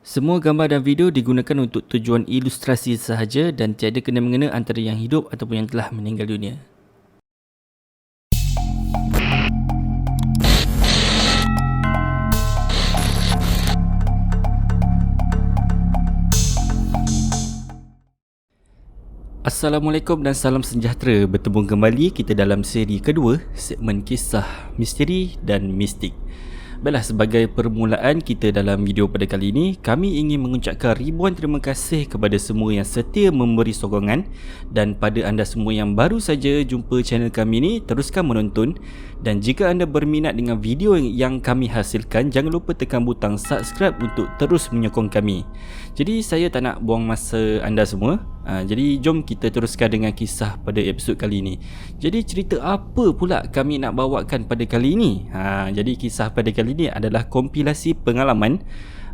Semua gambar dan video digunakan untuk tujuan ilustrasi sahaja dan tiada kena-mengena antara yang hidup ataupun yang telah meninggal dunia. Assalamualaikum dan salam sejahtera. Bertemu kembali kita dalam seri kedua, segmen kisah misteri dan mistik. Baiklah, sebagai permulaan kita dalam video pada kali ini, kami ingin mengucapkan ribuan terima kasih kepada semua yang setia memberi sokongan. Dan pada anda semua yang baru saja jumpa channel kami ini, teruskan menonton. Dan jika anda berminat dengan video yang kami hasilkan, jangan lupa tekan butang subscribe untuk terus menyokong kami. Jadi saya tak nak buang masa anda semua. Jadi jom kita teruskan dengan kisah pada episod kali ini. Jadi cerita apa pula kami nak bawakan pada kali ini? Jadi kisah pada kali ini adalah kompilasi pengalaman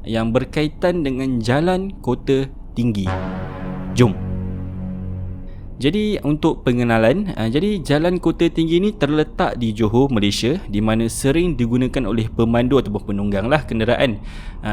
yang berkaitan dengan jalan kota tinggi. Jom. Jadi untuk pengenalan, jadi jalan kota tinggi ni terletak di Johor, Malaysia, di mana sering digunakan oleh pemandu ataupun penunggang lah kenderaan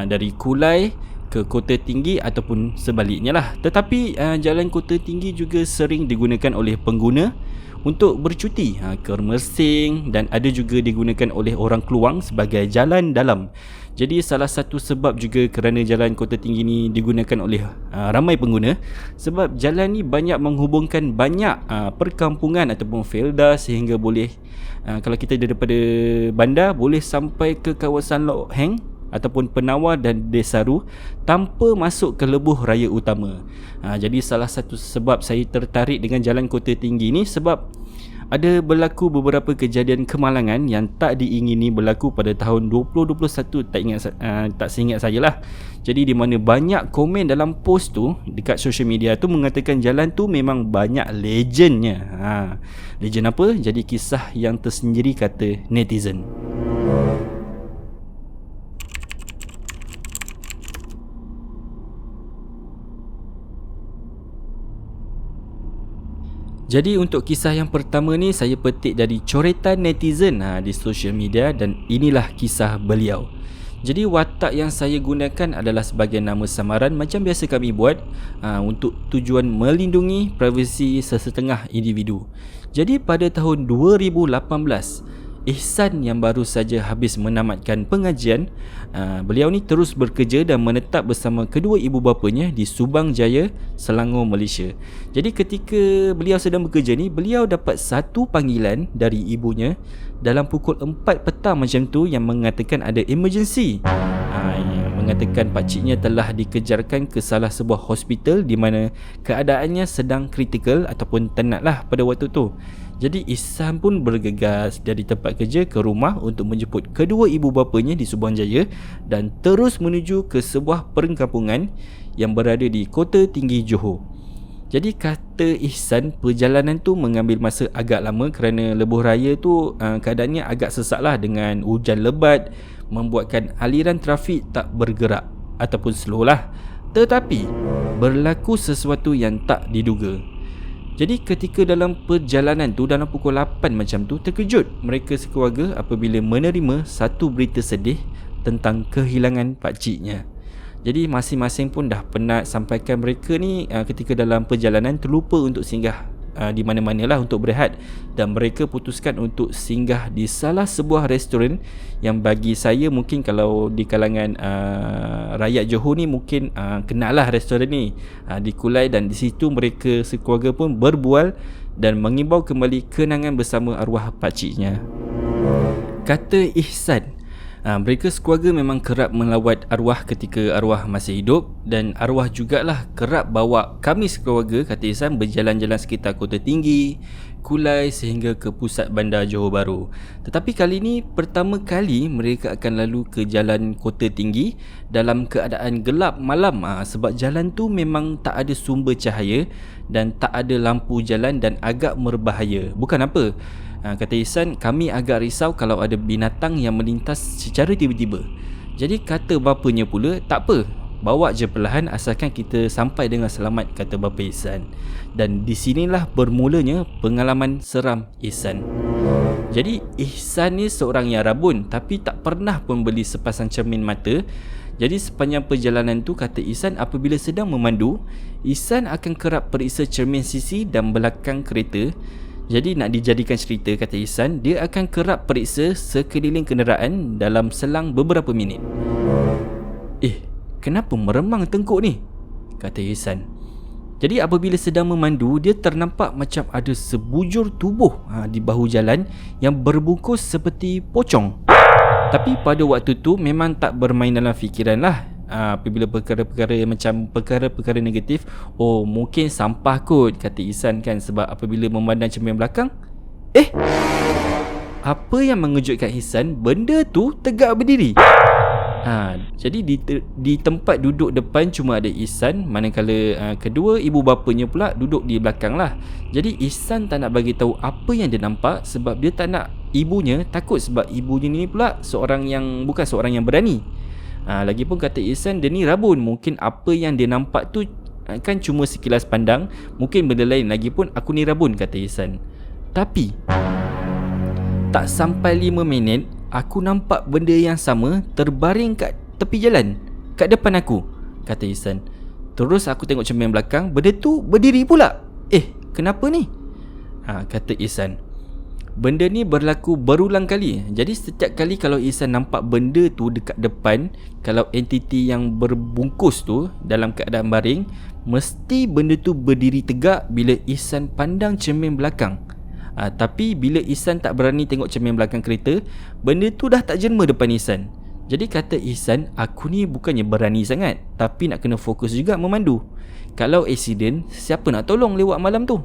dari Kulai ke kota tinggi ataupun sebaliknya lah. Tetapi jalan kota tinggi juga sering digunakan oleh pengguna untuk bercuti ke Mersing, dan ada juga digunakan oleh orang Keluang sebagai jalan dalam. Jadi salah satu sebab juga kerana jalan kota tinggi ni digunakan oleh ramai pengguna, sebab jalan ni banyak menghubungkan banyak perkampungan ataupun felda, sehingga boleh kalau kita daripada bandar boleh sampai ke kawasan Lok Heng ataupun Penawar dan Desaru tanpa masuk ke lebuh raya utama. Jadi salah satu sebab saya tertarik dengan jalan kota tinggi ni sebab ada berlaku beberapa kejadian kemalangan yang tak diingini berlaku pada tahun 2021, tak seingat saya lah. Jadi di mana banyak komen dalam post tu dekat social media tu mengatakan jalan tu memang banyak legendnya. Legend apa? Jadi kisah yang tersendiri kata netizen. Jadi untuk kisah yang pertama ni saya petik dari coretan netizen di social media, dan inilah kisah beliau. Jadi watak yang saya gunakan adalah sebagai nama samaran macam biasa kami buat untuk tujuan melindungi privasi sesetengah individu. Jadi pada tahun 2018, Ihsan yang baru saja habis menamatkan pengajian, beliau ni terus bekerja dan menetap bersama kedua ibu bapanya di Subang Jaya, Selangor, Malaysia. Jadi ketika beliau sedang bekerja ni, beliau dapat satu panggilan dari ibunya dalam pukul 4 petang macam tu yang mengatakan ada emergency. Mengatakan pakciknya telah dikejarkan ke salah sebuah hospital di mana keadaannya sedang kritikal ataupun tenat lah pada waktu tu. Jadi Ihsan pun bergegas dari tempat kerja ke rumah untuk menjemput kedua ibu bapanya di Subang Jaya dan terus menuju ke sebuah perkampungan yang berada di Kota Tinggi Johor. Jadi kata Ihsan, perjalanan tu mengambil masa agak lama kerana lebuh raya tu keadaannya agak sesak lah dengan hujan lebat, membuatkan aliran trafik tak bergerak ataupun slow lah. Tetapi berlaku sesuatu yang tak diduga. Jadi ketika dalam perjalanan tu, dalam pukul 8 macam tu, terkejut mereka sekeluarga apabila menerima satu berita sedih tentang kehilangan pakciknya. Jadi masing-masing pun dah penat, sampaikan mereka ni ketika dalam perjalanan terlupa untuk singgah di mana-mana lah untuk berehat, dan mereka putuskan untuk singgah di salah sebuah restoran yang bagi saya mungkin kalau di kalangan rakyat Johor ni mungkin kenal lah restoran ni di Kulai, dan di situ mereka sekeluarga pun berbual dan mengimbau kembali kenangan bersama arwah pakciknya. Kata Ihsan, mereka sekeluarga memang kerap melawat arwah ketika arwah masih hidup, dan arwah jugalah kerap bawa kami sekeluarga, kata Ihsan, berjalan-jalan sekitar Kota Tinggi, Kulai sehingga ke pusat bandar Johor Bahru. Tetapi kali ini pertama kali mereka akan lalu ke jalan Kota Tinggi dalam keadaan gelap malam sebab jalan tu memang tak ada sumber cahaya dan tak ada lampu jalan dan agak berbahaya. Bukan apa, kata Ihsan, kami agak risau kalau ada binatang yang melintas secara tiba-tiba. Jadi kata bapanya pula, tak apa, bawa je perlahan asalkan kita sampai dengan selamat, kata bapa Ihsan. Dan di sinilah bermulanya pengalaman seram Ihsan. Jadi Ihsan ni seorang yang rabun tapi tak pernah pun beli sepasang cermin mata. Jadi sepanjang perjalanan tu, kata Ihsan, apabila sedang memandu, Ihsan akan kerap periksa cermin sisi dan belakang kereta. Jadi nak dijadikan cerita, kata Ihsan, dia akan kerap periksa sekeliling kenderaan dalam selang beberapa minit. Kenapa meremang tengkuk ni? Kata Ihsan. Jadi apabila sedang memandu, dia ternampak macam ada sebujur tubuh di bahu jalan yang berbungkus seperti pocong. Tapi pada waktu tu memang tak bermain dalam fikiran lah. Apabila perkara-perkara macam perkara-perkara negatif, mungkin sampah kot, kata Ihsan kan, sebab apabila memandang cermin belakang, apa yang mengejutkan Ihsan, benda tu tegak berdiri. Jadi di tempat duduk depan cuma ada Ihsan, manakala kedua ibu bapanya pula duduk di belakang lah. Jadi Ihsan tak nak bagi tahu apa yang dia nampak, sebab dia tak nak ibunya takut, sebab ibunya ni pula bukan seorang yang berani. Lagipun kata Ihsan, dia ni rabun, mungkin apa yang dia nampak tu kan cuma sekilas pandang, mungkin benda lain. Lagipun aku ni rabun, kata Ihsan. Tapi tak sampai 5 minit, aku nampak benda yang sama terbaring kat tepi jalan, kat depan aku, kata Ihsan. Terus aku tengok cermin belakang, benda tu berdiri pula. Kenapa ni? Kata Ihsan, benda ni berlaku berulang kali. Jadi setiap kali kalau Ihsan nampak benda tu dekat depan, kalau entiti yang berbungkus tu dalam keadaan baring, mesti benda tu berdiri tegak bila Ihsan pandang cermin belakang. Tapi bila Ihsan tak berani tengok cermin belakang kereta, benda tu dah tak jelma depan Ihsan. Jadi kata Ihsan, aku ni bukannya berani sangat, tapi nak kena fokus juga memandu. Kalau accident, siapa nak tolong lewat malam tu?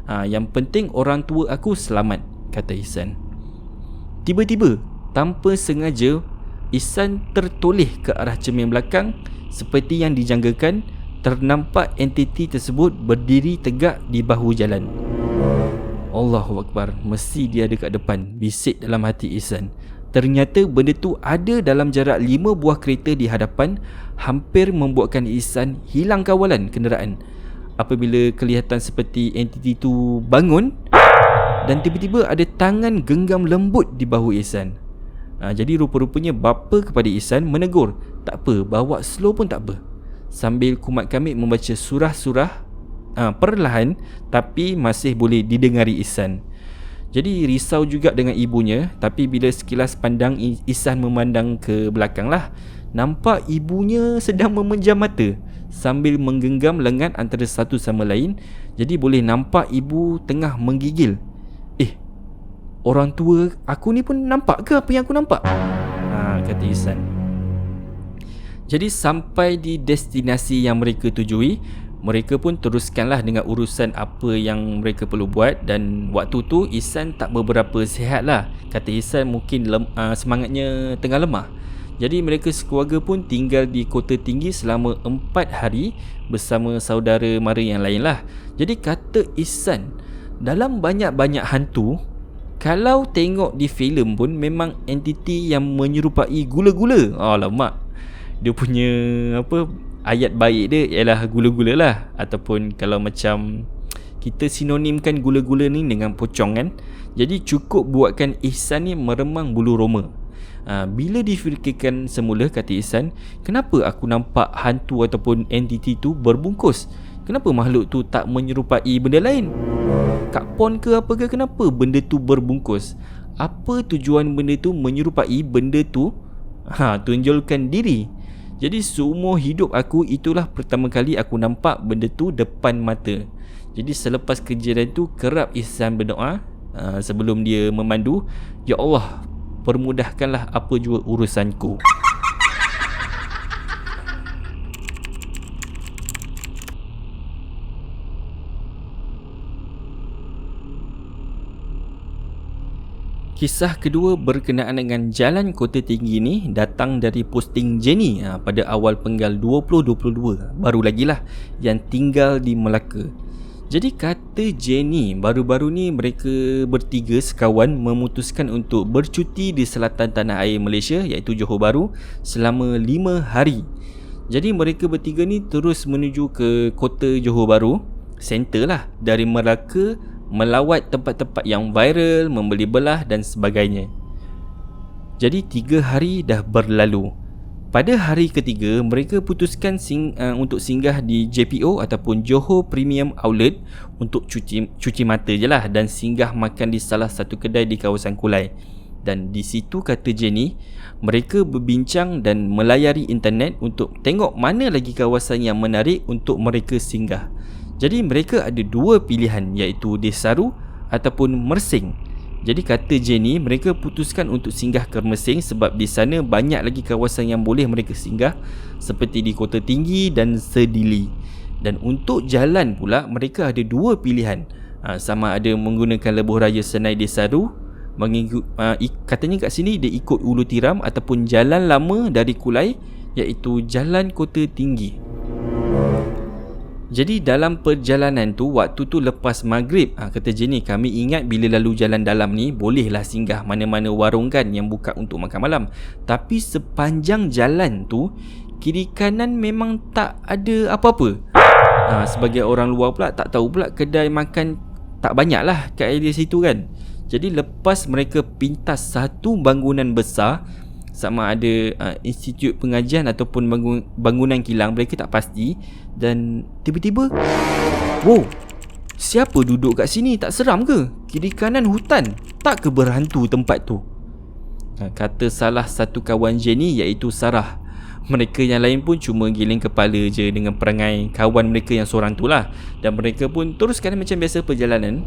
Yang penting orang tua aku selamat, kata Ihsan. Tiba-tiba, tanpa sengaja, Ihsan tertoleh ke arah cermin belakang. Seperti yang dijangkakan, ternampak entiti tersebut berdiri tegak di bahu jalan. Allahu Akbar, mesti dia dekat depan, bisik dalam hati Ihsan. Ternyata benda tu ada dalam jarak 5 buah kereta di hadapan, hampir membuatkan Ihsan hilang kawalan kenderaan. Apabila kelihatan seperti entiti tu bangun, dan tiba-tiba ada tangan genggam lembut di bahu Ihsan. Jadi rupa-rupanya bapa kepada Ihsan menegur, tak apa, bawa slow pun tak apa, sambil kumat kamit membaca surah-surah perlahan, tapi masih boleh didengari Ihsan. Jadi risau juga dengan ibunya, tapi bila sekilas pandang Ihsan memandang ke belakang lah, nampak ibunya sedang memejam mata sambil menggenggam lengan antara satu sama lain. Jadi boleh nampak ibu tengah menggigil. Orang tua aku ni pun nampak ke apa yang aku nampak? Kata Ihsan. Jadi sampai di destinasi yang mereka tujui, mereka pun teruskanlah dengan urusan apa yang mereka perlu buat. Dan waktu tu Ihsan tak beberapa sihat lah. Kata Ihsan mungkin semangatnya tengah lemah. Jadi mereka sekeluarga pun tinggal di Kota Tinggi selama 4 hari bersama saudara mara yang lain lah. Jadi kata Ihsan, dalam banyak-banyak hantu, kalau tengok di filem pun memang entiti yang menyerupai gula-gula. Alamak, dia punya ayat baik dia ialah gula-gula lah. Ataupun kalau macam kita sinonimkan gula-gula ni dengan pocong kan. Jadi cukup buatkan Ihsan ni meremang bulu roma. Bila difikirkan semula, kata Ihsan, kenapa aku nampak hantu ataupun entiti tu berbungkus? Kenapa makhluk tu tak menyerupai benda lain? Kak Pon ke apa ke, kenapa benda tu berbungkus? Apa tujuan benda tu menyerupai benda tu? Tunjulkan diri. Jadi seumur hidup aku, itulah pertama kali aku nampak benda tu depan mata. Jadi selepas kejadian tu, kerap Ihsan berdoa sebelum dia memandu, ya Allah, permudahkanlah apa jua urusanku. Kisah kedua berkenaan dengan Jalan Kota Tinggi ni datang dari posting Jenny pada awal Penggal 2022. Baru lagi lah yang tinggal di Melaka. Jadi kata Jenny, baru-baru ni mereka bertiga sekawan memutuskan untuk bercuti di selatan tanah air Malaysia, iaitu Johor Bahru, selama 5 hari. Jadi mereka bertiga ni terus menuju ke kota Johor Bahru, center lah, dari Melaka, melawat tempat-tempat yang viral, membeli belah dan sebagainya. Jadi 3 hari dah berlalu. Pada hari ketiga, mereka putuskan untuk singgah di JPO ataupun Johor Premium Outlet untuk cuci mata je lah, dan singgah makan di salah satu kedai di kawasan Kulai. Dan di situ, kata Jenny, mereka berbincang dan melayari internet untuk tengok mana lagi kawasan yang menarik untuk mereka singgah. Jadi mereka ada dua pilihan, iaitu Desaru ataupun Mersing. Jadi kata Jenny, mereka putuskan untuk singgah ke Mersing sebab di sana banyak lagi kawasan yang boleh mereka singgah, seperti di Kota Tinggi dan Sedili. Dan untuk jalan pula, mereka ada dua pilihan, sama ada menggunakan lebuh raya Senai Desaru, katanya kat sini dia ikut Ulu Tiram, ataupun jalan lama dari Kulai, iaitu Jalan Kota Tinggi. Jadi dalam perjalanan tu, waktu tu lepas maghrib, kata Jenny, kami ingat bila lalu jalan dalam ni bolehlah singgah mana-mana warung kan yang buka untuk makan malam. Tapi sepanjang jalan tu, kiri kanan memang tak ada apa-apa. Sebagai orang luar pula, tak tahu pula kedai makan tak banyak lah kat area situ kan. Jadi lepas mereka pintas satu bangunan besar, sama ada institut pengajian ataupun bangunan kilang, mereka tak pasti. Dan tiba-tiba, wow, siapa duduk kat sini? Tak seram ke? Kiri kanan hutan, tak ke berhantu tempat tu? Kata salah satu kawan Jenny, iaitu Sarah. Mereka yang lain pun cuma giling kepala je dengan perangai kawan mereka yang seorang tu lah. Dan mereka pun teruskan macam biasa perjalanan.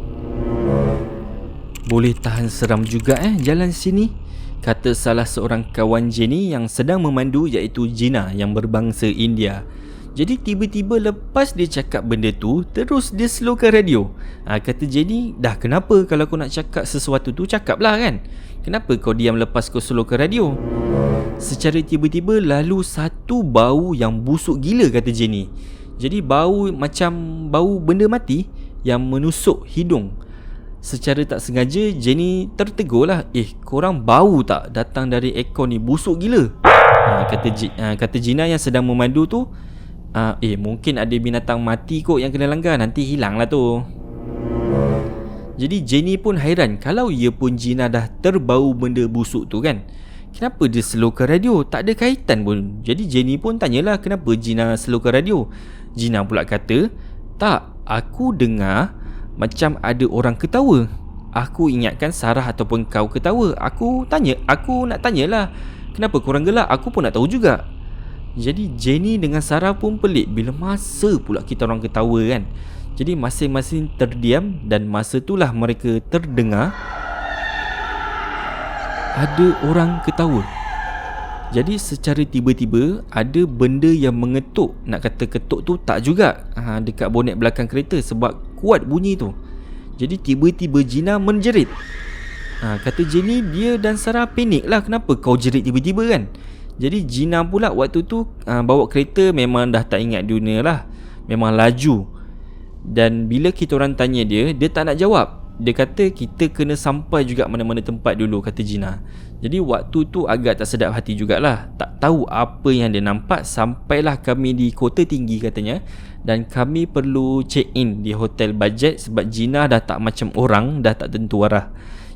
Boleh tahan seram juga jalan sini, kata salah seorang kawan Jenny yang sedang memandu, iaitu Gina yang berbangsa India. Jadi tiba-tiba lepas dia cakap benda tu, terus dia slowkan radio. Kata Jenny, dah kenapa kalau kau nak cakap sesuatu tu, cakap lah kan. Kenapa kau diam lepas kau slowkan radio? Secara tiba-tiba lalu satu bau yang busuk gila, kata Jenny. Jadi bau macam bau benda mati yang menusuk hidung. Secara tak sengaja Jenny tertegur lah, korang bau tak datang dari aircon ni, busuk gila. Kata Gina yang sedang memandu tu, mungkin ada binatang mati kot yang kena langgar, nanti hilang lah tu. Jadi Jenny pun hairan, kalau ia pun Gina dah terbau benda busuk tu kan, kenapa dia slowkan radio? Tak ada kaitan pun. Jadi Jenny pun tanyalah kenapa Gina slowkan radio. Gina pula kata, tak, aku dengar macam ada orang ketawa. Aku ingatkan Sarah ataupun kau ketawa. Aku nak tanyalah, kenapa korang gelak? Aku pun nak tahu juga. Jadi Jenny dengan Sarah pun pelik, bila masa pula kita orang ketawa kan. Jadi masing-masing terdiam, dan masa itulah mereka terdengar ada orang ketawa. Jadi secara tiba-tiba ada benda yang mengetuk. Nak kata ketuk tu tak juga, dekat bonet belakang kereta, sebab kuat bunyi tu. Jadi tiba-tiba Gina menjerit. Kata Jenny, dia dan Sarah panik lah, kenapa kau jerit tiba-tiba kan. Jadi Gina pula waktu tu bawa kereta memang dah tak ingat dunia lah, memang laju. Dan bila kita orang tanya dia tak nak jawab. Dia kata kita kena sampai juga mana-mana tempat dulu, kata Gina. Jadi waktu tu agak tak sedap hati jugalah, tak tahu apa yang dia nampak. Sampailah kami di Kota Tinggi katanya, dan kami perlu check in di hotel bajet sebab Gina dah tak macam orang, dah tak tentu arah.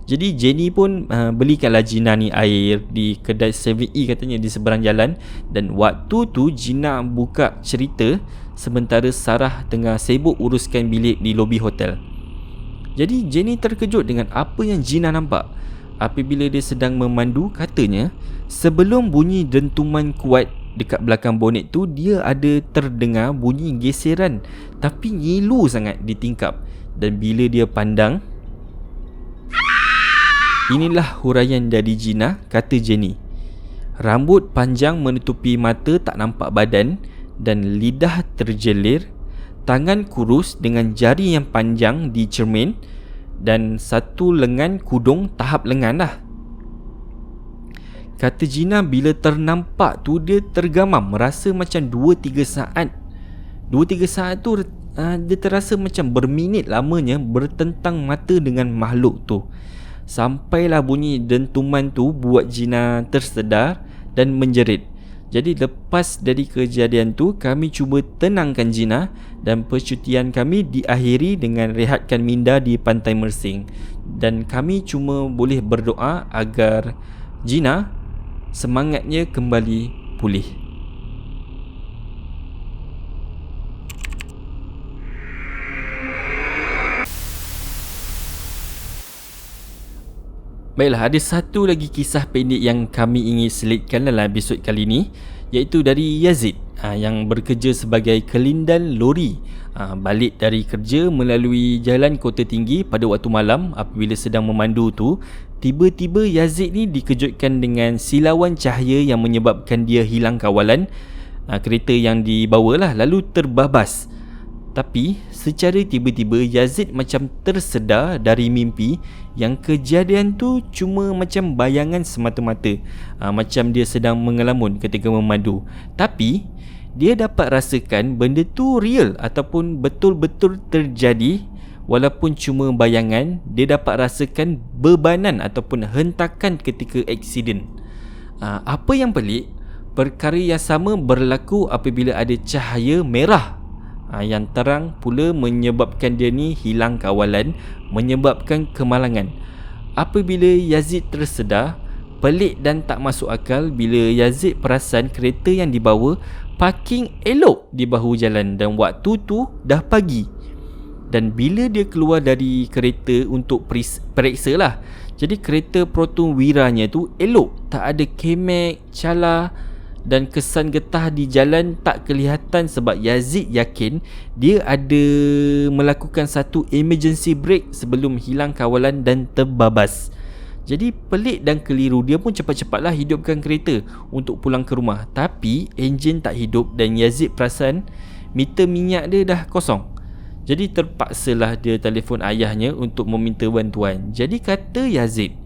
Jadi Jenny pun belikanlah Gina ni air di kedai 7E katanya di seberang jalan. Dan waktu tu Gina buka cerita sementara Sarah tengah sibuk uruskan bilik di lobi hotel. Jadi Jenny terkejut dengan apa yang Gina nampak. Apabila dia sedang memandu, katanya sebelum bunyi dentuman kuat dekat belakang bonet tu, dia ada terdengar bunyi geseran tapi ngilu sangat di tingkap. Dan bila dia pandang, inilah huraian dari Gina, kata Jenny. Rambut panjang menutupi mata, tak nampak badan, dan lidah terjelir. Tangan kurus dengan jari yang panjang di cermin, dan satu lengan kudung tahap lengan lah. Kata Gina, bila ternampak tu dia tergamam, merasa macam 2-3 saat. 2-3 saat tu dia terasa macam berminit lamanya bertentang mata dengan makhluk tu. Sampailah bunyi dentuman tu buat Gina tersedar dan menjerit. Jadi lepas dari kejadian tu, kami cuba tenangkan Gina, dan percutian kami diakhiri dengan rehatkan minda di Pantai Mersing. Dan kami cuma boleh berdoa agar Gina semangatnya kembali pulih. Baiklah, ada satu lagi kisah pendek yang kami ingin selitkan dalam episod kali ini, iaitu dari Yazid yang bekerja sebagai kelindan lori. Balik dari kerja melalui jalan kota tinggi pada waktu malam. Apabila sedang memandu tu, tiba-tiba Yazid ni dikejutkan dengan silauan cahaya yang menyebabkan dia hilang kawalan. Kereta yang dibawa lah lalu terbabas. Tapi secara tiba-tiba Yazid macam tersedar dari mimpi yang kejadian tu cuma macam bayangan semata-mata. Macam dia sedang mengelamun ketika memandu. Tapi dia dapat rasakan benda tu real ataupun betul-betul terjadi. Walaupun cuma bayangan, dia dapat rasakan bebanan ataupun hentakan ketika aksiden. Apa yang pelik, perkara yang sama berlaku apabila ada cahaya merah yang terang pula menyebabkan dia ni hilang kawalan, menyebabkan kemalangan. Apabila Yazid tersedar, pelik dan tak masuk akal bila Yazid perasan kereta yang dibawa parking elok di bahu jalan dan waktu tu dah pagi. Dan bila dia keluar dari kereta untuk periksa lah, jadi kereta Proton Wiranya tu elok, tak ada kemek, calar dan kesan getah di jalan tak kelihatan sebab Yazid yakin dia ada melakukan satu emergency brake sebelum hilang kawalan dan terbabas. Jadi pelik dan keliru, dia pun cepat-cepatlah hidupkan kereta untuk pulang ke rumah. Tapi enjin tak hidup dan Yazid perasan meter minyak dia dah kosong. Jadi terpaksalah dia telefon ayahnya untuk meminta bantuan. Jadi kata Yazid,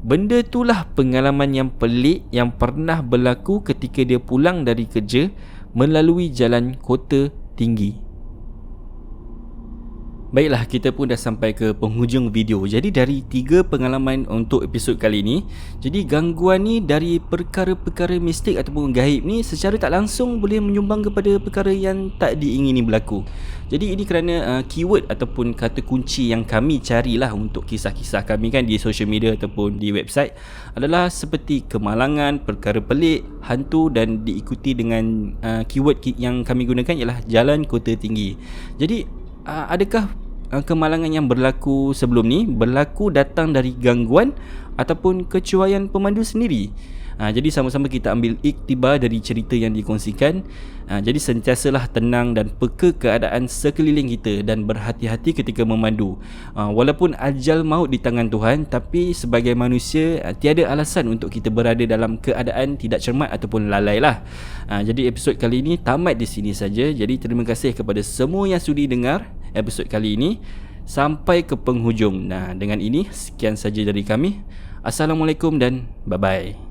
benda itulah pengalaman yang pelik yang pernah berlaku ketika dia pulang dari kerja melalui jalan kota tinggi. Baiklah, kita pun dah sampai ke penghujung video. Jadi dari 3 pengalaman untuk episod kali ini, jadi gangguan ni dari perkara-perkara mistik ataupun gaib ni secara tak langsung boleh menyumbang kepada perkara yang tak diingini berlaku. Jadi ini kerana keyword ataupun kata kunci yang kami carilah untuk kisah-kisah kami kan di social media ataupun di website adalah seperti kemalangan, perkara pelik, hantu dan diikuti dengan keyword yang kami gunakan ialah jalan kota tinggi. Jadi adakah kemalangan yang berlaku sebelum ni berlaku datang dari gangguan ataupun kecuaian pemandu sendiri? Jadi sama-sama kita ambil iktibar dari cerita yang dikongsikan. Jadi sentiasalah tenang dan peka keadaan sekeliling kita dan berhati-hati ketika memandu. Walaupun ajal maut di tangan Tuhan, tapi sebagai manusia tiada alasan untuk kita berada dalam keadaan tidak cermat ataupun lalai lah. Jadi episod kali ini tamat di sini saja. Jadi terima kasih kepada semua yang sudi dengar episod kali ini sampai ke penghujung. Dengan ini sekian saja dari kami. Assalamualaikum dan bye-bye.